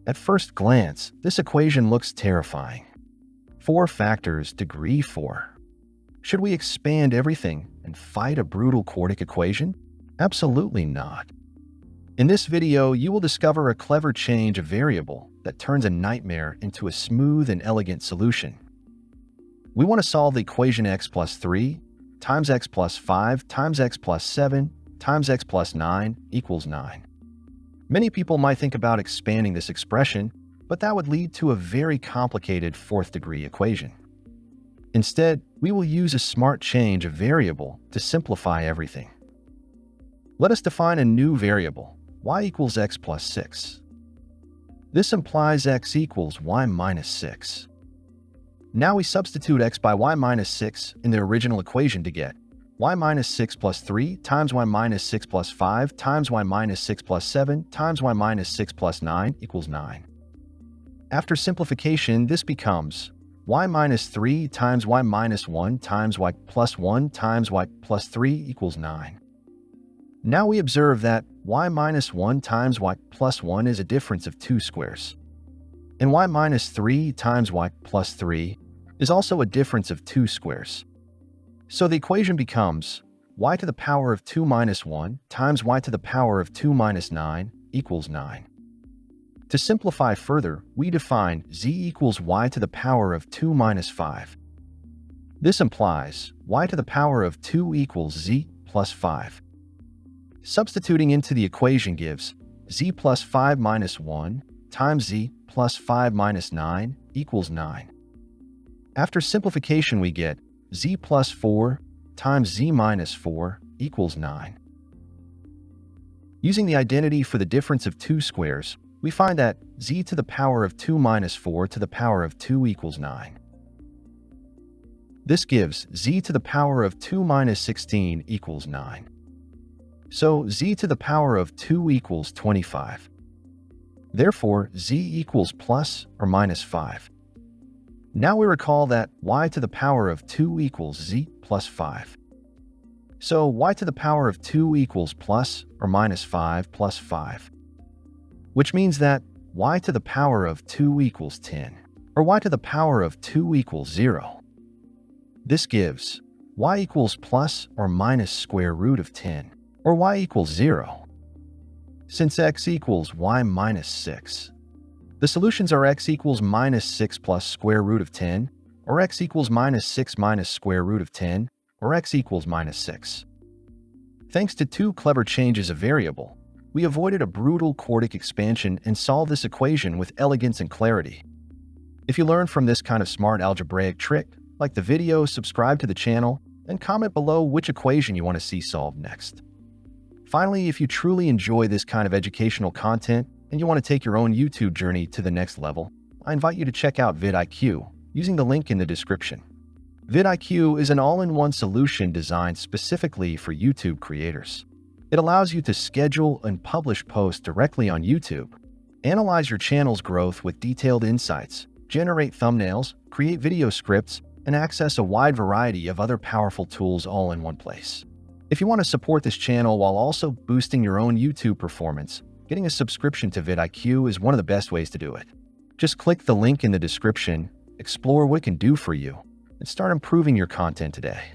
At first glance, this equation looks terrifying. 4 factors, degree 4. Should we expand everything and fight a brutal quartic equation? Absolutely not. In this video, you will discover a clever change of variable that turns a nightmare into a smooth and elegant solution. We want to solve the equation x plus 3 times x plus 5 times x plus 7 times x plus 9 equals 9. Many people might think about expanding this expression, but that would lead to a very complicated fourth-degree equation. Instead, we will use a smart change of variable to simplify everything. Let us define a new variable, y equals x plus 6. This implies x equals y minus 6. Now we substitute x by y minus 6 in the original equation to get y minus 6 plus 3 times y minus 6 plus 5 times y minus 6 plus 7 times y minus 6 plus 9 equals 9. After simplification, this becomes y minus 3 times y minus 1 times y plus 1 times y plus 3 equals 9. Now we observe that y minus 1 times y plus 1 is a difference of 2 squares. And y minus 3 times y plus 3 is also a difference of 2 squares. So the equation becomes y to the power of 2 minus 1 times y to the power of 2 minus 9 equals 9. To simplify further, we define z equals y to the power of 2 minus 5. This implies y to the power of 2 equals z plus 5. Substituting into the equation gives z plus 5 minus 1 times z plus 5 minus 9 equals 9. After simplification, we get z plus 4 times z minus 4 equals 9. Using the identity for the difference of 2 squares, we find that z to the power of 2 minus 4 to the power of 2 equals 9. This gives z to the power of 2 minus 16 equals 9. So z to the power of 2 equals 25. Therefore, z equals plus or minus 5. Now we recall that y to the power of 2 equals z plus 5. So y to the power of 2 equals plus or minus 5 plus 5. Which means that y to the power of 2 equals 10, or y to the power of 2 equals 0. This gives y equals plus or minus square root of 10, or y equals 0. Since x equals y minus 6, the solutions are x equals minus 6 plus square root of 10, or x equals minus 6 minus square root of 10, or x equals minus 6. Thanks to 2 clever changes of variable, we avoided a brutal quartic expansion and solved this equation with elegance and clarity. If you learned from this kind of smart algebraic trick, like the video, subscribe to the channel, and comment below which equation you want to see solved next. Finally, if you truly enjoy this kind of educational content and you want to take your own YouTube journey to the next level, I invite you to check out vidIQ using the link in the description. vidIQ is an all-in-one solution designed specifically for YouTube creators. It allows you to schedule and publish posts directly on YouTube, analyze your channel's growth with detailed insights, generate thumbnails, create video scripts, and access a wide variety of other powerful tools all in one place. If you want to support this channel while also boosting your own YouTube performance, getting a subscription to vidIQ is one of the best ways to do it. Just click the link in the description, explore what it can do for you, and start improving your content today.